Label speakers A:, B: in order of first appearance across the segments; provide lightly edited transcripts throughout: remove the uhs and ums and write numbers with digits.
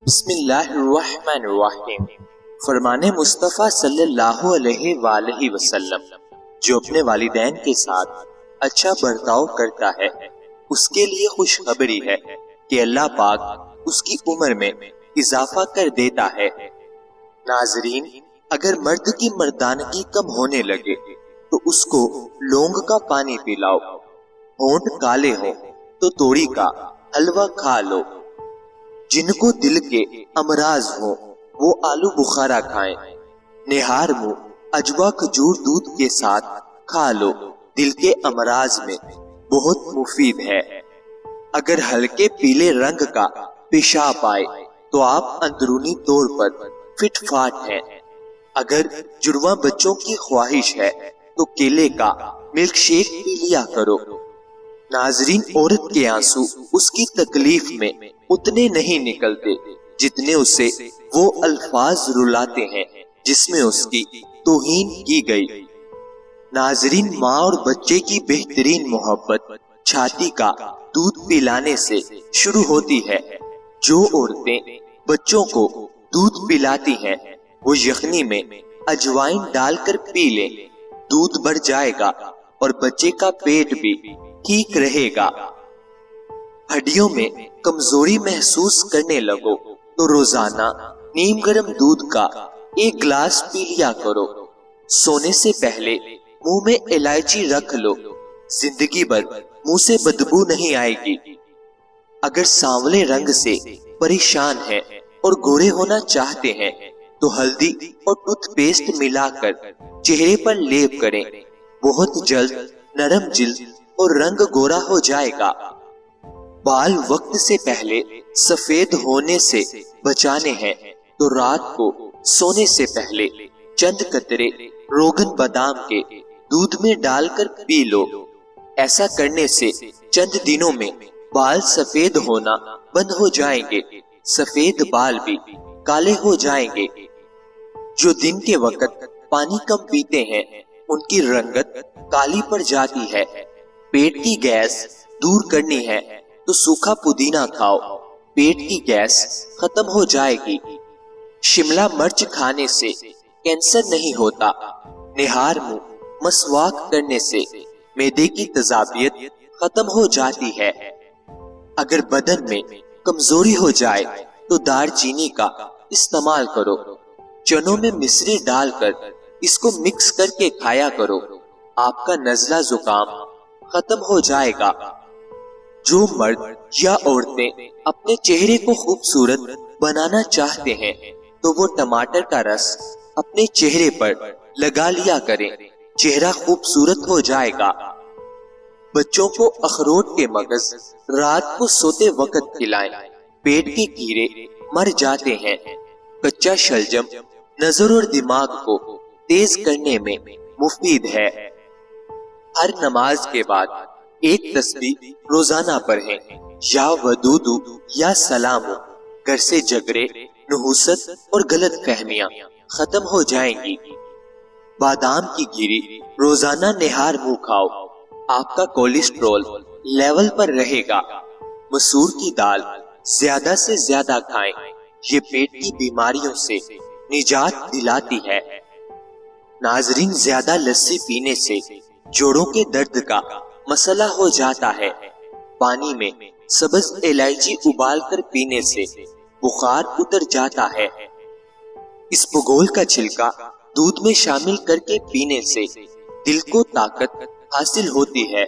A: بسم اللہ الرحمن الرحیم۔ فرمان مصطفیٰ صلی اللہ علیہ وآلہ وسلم جو اپنے والدین کے ساتھ اچھا برتاؤ کرتا ہے اس کے لیے خوشخبری ہے کہ اللہ پاک اس کی عمر میں اضافہ کر دیتا ہے۔ ناظرین، اگر مرد کی مردانگی کم ہونے لگے تو اس کو لونگ کا پانی پلاؤ، ہونٹ کالے ہوں تو توڑی کا حلوہ کھا لو، جن کو دل کے امراض ہوں وہ آلو بخارا کھائیں، نہار منہ اجوا کھجور دودھ کے ساتھ کھا لو، دل کے امراض میں بہت مفید ہے۔ اگر ہلکے پیلے رنگ کا پیشاب آئے تو آپ اندرونی طور پر فٹ فاٹ ہیں۔ اگر جڑواں بچوں کی خواہش ہے تو کیلے کا ملک شیک پی لیا کرو۔ ناظرین، عورت کے آنسو اس کی تکلیف میں اتنے نہیں نکلتے جتنے اسے وہ الفاظ رلاتے ہیں جس میں اس کی توہین کی گئی۔ ناظرین، ماں اور بچے کی بہترین محبت چھاتی کا دودھ پلانے سے شروع ہوتی ہے۔ جو عورتیں بچوں کو دودھ پلاتی ہیں وہ یخنی میں اجوائن ڈال کر پی لیں، دودھ بڑھ جائے گا اور بچے کا پیٹ بھی ٹھیک رہے گا۔ ہڈیوں میں کمزوری محسوس کرنے لگو تو روزانہ نیم گرم دودھ کا 1 گلاس پی لیا کرو۔ سونے سے پہلے منہ میں الائچی رکھ لو، زندگی بھر منہ سے بدبو نہیں آئے گی۔ اگر سانولے رنگ سے پریشان ہیں اور گورے ہونا چاہتے ہیں تو ہلدی اور ٹوتھ پیسٹ ملا کر چہرے پر لیپ کریں، بہت جلد نرم جلد اور رنگ گورا ہو جائے گا۔ بال وقت سے پہلے سفید ہونے سے بچانے ہیں تو رات کو سونے سے پہلے چند قطرے روغن بادام کے دودھ میں ڈال کر پی لو۔ ایسا کرنے سے چند دنوں میں بال سفید ہونا بند ہو جائیں گے، سفید بال بھی کالے ہو جائیں گے۔ جو دن کے وقت پانی کم پیتے ہیں ان کی رنگت کالی پڑ جاتی ہے۔ پیٹ کی گیس دور کرنی ہے تو سوکھا پودینہ کھاؤ، پیٹ کی گیس ختم ہو جائے گی۔ شملہ مرچ کھانے سے کینسر نہیں ہوتا۔ نہار منہ مسواک کرنے سے معدے کی تیزابیت ختم ہو جاتی ہے۔ اگر بدن میں کمزوری ہو جائے تو دار چینی کا استعمال کرو، چنوں میں مصری ڈال کر اس کو مکس کر کے کھایا کرو، آپ کا نزلہ زکام ختم ہو جائے گا۔ جو مرد یا عورتیں اپنے چہرے کو خوبصورت بنانا چاہتے ہیں تو وہ ٹماٹر کا رس اپنے چہرے پر لگا لیا کریں، چہرہ خوبصورت ہو جائے گا۔ بچوں کو اخروٹ کے مغز رات کو سوتے وقت کھلائیں، پیٹ کے کیڑے مر جاتے ہیں۔ کچا شلجم نظر اور دماغ کو تیز کرنے میں مفید ہے۔ ہر نماز کے بعد 1 تسبیح روزانہ پڑھیں، یا ودودو یا سلامو، گھر سے جھگڑے، نحوست اور غلط فہمیاں ختم ہو جائیں گی۔ بادام کی گیری روزانہ نہار منہ کھاؤ، آپ کا کولیسٹرول لیول پر رہے گا۔ مسور کی دال زیادہ سے زیادہ کھائیں، یہ پیٹ کی بیماریوں سے نجات دلاتی ہے۔ ناظرین، زیادہ لسی پینے سے جوڑوں کے درد کا مسئلہ ہو جاتا ہے۔ پانی میں سبز الائچی ابال کر پینے سے بخار اتر جاتا ہے۔ اسپغول کا چھلکا دودھ میں شامل کر کے پینے سے دل کو طاقت حاصل ہوتی ہے۔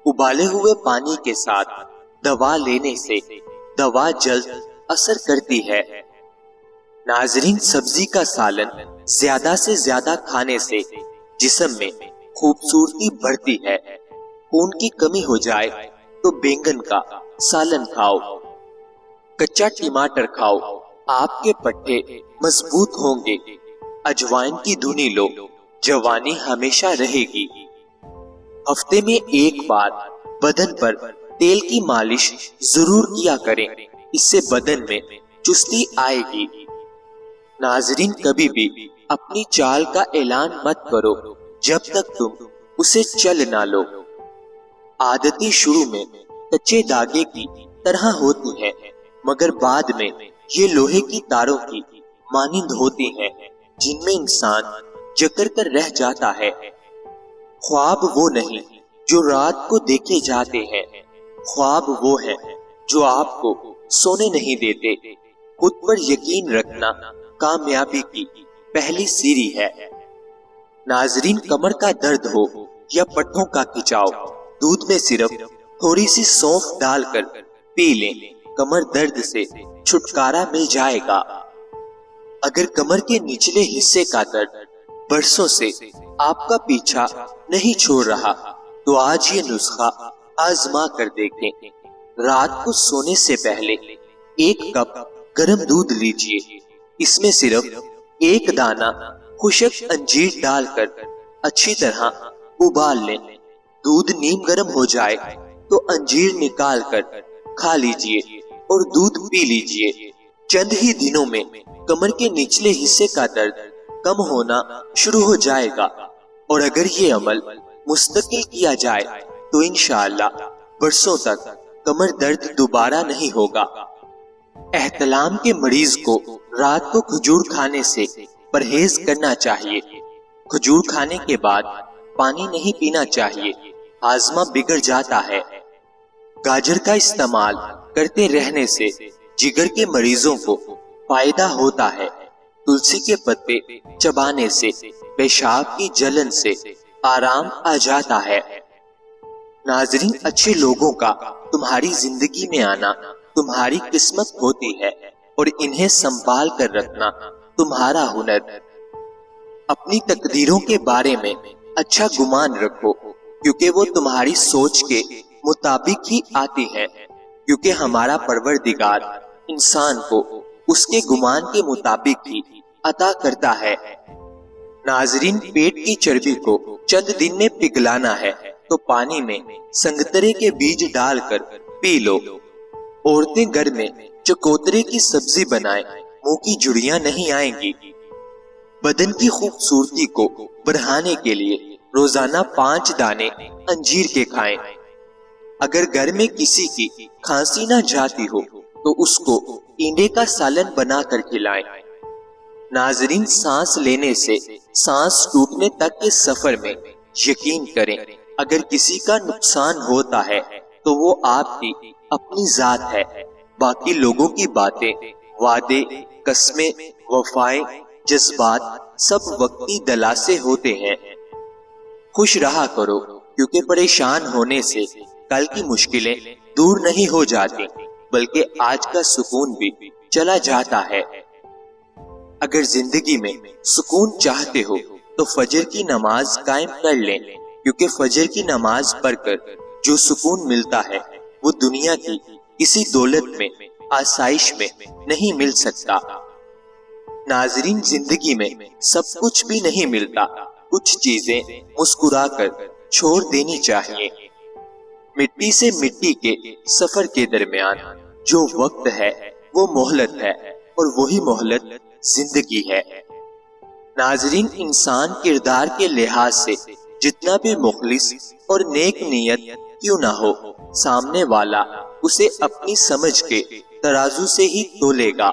A: ابالے ہوئے پانی کے ساتھ دوا لینے سے دوا جلد اثر کرتی ہے۔ ناظرین، سبزی کا سالن زیادہ سے زیادہ کھانے سے جسم میں خوبصورتی بڑھتی ہے۔ خون کی کمی ہو جائے تو بینگن کا سالن کھاؤ، کچا ٹماٹر کھاؤ، آپ کے پٹھے مضبوط ہوں گے۔ اجوائن کی دھنی لو، جوانی ہمیشہ رہے گی۔ ہفتے میں 1 بار بدن پر تیل کی مالش ضرور کیا کریں، اس سے بدن میں چستی آئے گی۔ ناظرین، کبھی بھی اپنی چال کا اعلان مت کرو جب تک تم اسے چل نہ لو۔ عادتیں شروع میں کچے دھاگے کی طرح ہوتی ہیں مگر بعد میں یہ لوہے کی تاروں کی مانند ہوتی ہیں جن میں انسان جکڑ کر رہ جاتا ہے۔ خواب وہ نہیں جو رات کو دیکھے جاتے ہیں، خواب وہ ہیں جو آپ کو سونے نہیں دیتے۔ خود پر یقین رکھنا کامیابی کی پہلی سیڑھی ہے۔ ناظرین، کمر کا درد ہو یا پٹھوں کا کھچاؤ، دودھ میں صرف تھوڑی سی سونف ڈال کر پی لیں، کمر درد سے چھٹکارا مل جائے گا۔ اگر کمر کے نچلے حصے کا درد برسوں سے آپ کا پیچھا نہیں چھوڑ رہا تو آج یہ نسخہ آزما کر دیکھیں۔ رات کو سونے سے پہلے 1 کپ گرم دودھ لیجئے، اس میں صرف 1 دانہ خشک انجیر ڈال کر اچھی طرح ابال لیں۔ دودھ نیم گرم ہو جائے تو انجیر نکال کر کھا لیجئے اور دودھ پی لیجئے۔ چند ہی دنوں میں کمر کے نچلے حصے کا درد کم ہونا شروع ہو جائے گا، اور اگر یہ عمل مستقل کیا جائے تو انشاءاللہ برسوں تک کمر درد دوبارہ نہیں ہوگا۔ احتلام کے مریض کو رات کو کھجور کھانے سے پرہیز کرنا چاہیے۔ کھجور کھانے کے بعد پانی نہیں پینا چاہیے، ہاضمہ بگڑ جاتا ہے۔ گاجر کا استعمال کرتے رہنے سے جگر کے مریضوں کو فائدہ ہوتا ہے۔ تلسی کے پتے چبانے سے پیشاب کی جلن سے آرام آ جاتا ہے۔ ناظرین، اچھے لوگوں کا تمہاری زندگی میں آنا تمہاری قسمت ہوتی ہے اور انہیں سنبھال کر رکھنا تمہارا ہنر۔ اپنی تقدیروں کے بارے میں اچھا گمان رکھو، کیونکہ وہ تمہاری سوچ کے مطابق ہی آتی ہے، کیونکہ ہمارا پروردگار انسان کو اس کے گمان کے مطابق ہی عطا کرتا ہے۔ ناظرین، پیٹ کی چربی کو چند دن میں پگھلانا ہے تو پانی میں سنگترے کے بیج ڈال کر پی لو۔ عورتیں گھر میں چکوترے کی سبزی بنائیں، منہ کی جھڑیاں نہیں آئیں گی۔ بدن کی خوبصورتی کو بڑھانے کے لیے روزانہ 5 دانے انجیر کے کھائیں۔ اگر گھر میں کسی کی کھانسی نہ جاتی ہو تو اس کو ٹینڈے کا سالن بنا کر کھلائیں۔ ناظرین، سانس لینے سے سانس ٹوٹنے تک کے سفر میں یقین کریں، اگر کسی کا نقصان ہوتا ہے تو وہ آپ کی اپنی ذات ہے۔ باقی لوگوں کی باتیں، وعدے، قسمیں، وفائیں، جذبات سب وقتی دلاسے ہوتے ہیں۔ خوش رہا کرو، کیونکہ پریشان ہونے سے کل کی مشکلیں دور نہیں ہو جاتی، بلکہ آج کا سکون بھی چلا جاتا ہے۔ اگر زندگی میں سکون چاہتے ہو تو فجر کی نماز قائم کر لیں، کیونکہ فجر کی نماز پڑھ کر جو سکون ملتا ہے وہ دنیا کی کسی دولت میں، آسائش میں نہیں مل سکتا۔ ناظرین، زندگی میں سب کچھ بھی نہیں ملتا، کچھ چیزیں مسکرا کر چھوڑ دینی چاہیے۔ مٹی سے مٹی کے سفر کے درمیان جو وقت ہے وہ مہلت ہے، اور وہی مہلت زندگی ہے۔ ناظرین، انسان کردار کے لحاظ سے جتنا بھی مخلص اور نیک نیت کیوں نہ ہو، سامنے والا اسے اپنی سمجھ کے ترازو سے ہی تولے گا۔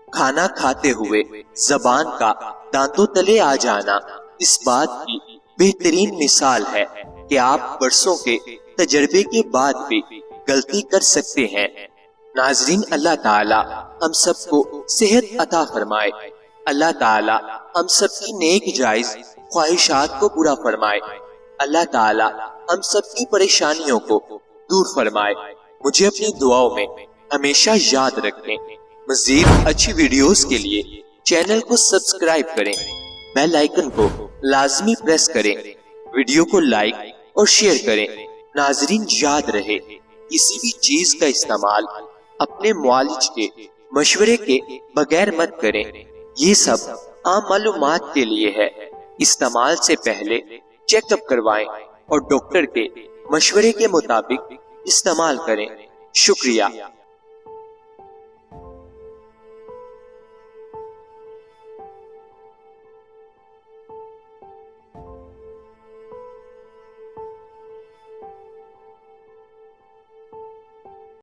A: کھانا کھاتے ہوئے زبان کا دانتوں تلے آ جانا اس بات کی بہترین مثال ہے کہ آپ برسوں کے تجربے کے بعد بھی غلطی کر سکتے ہیں۔ ناظرین، اللہ تعالی ہم سب کو صحت عطا فرمائے، اللہ تعالی ہم سب کی نیک جائز خواہشات کو پورا فرمائے، اللہ تعالی ہم سب کی پریشانیوں کو دور فرمائے۔ مجھے اپنی دعاؤں میں ہمیشہ یاد رکھیں۔ مزید اچھی ویڈیوز کے لیے چینل کو سبسکرائب کریں، بیل آئیکن کو لازمی پریس کریں، ویڈیو کو لائک اور شیئر کریں۔ ناظرین، یاد رہے، کسی بھی چیز کا استعمال اپنے معالج کے مشورے کے بغیر مت کریں۔ یہ سب عام معلومات کے لیے ہے، استعمال سے پہلے چیک اپ کروائیں اور ڈاکٹر کے مشورے کے مطابق استعمال کریں۔ شکریہ۔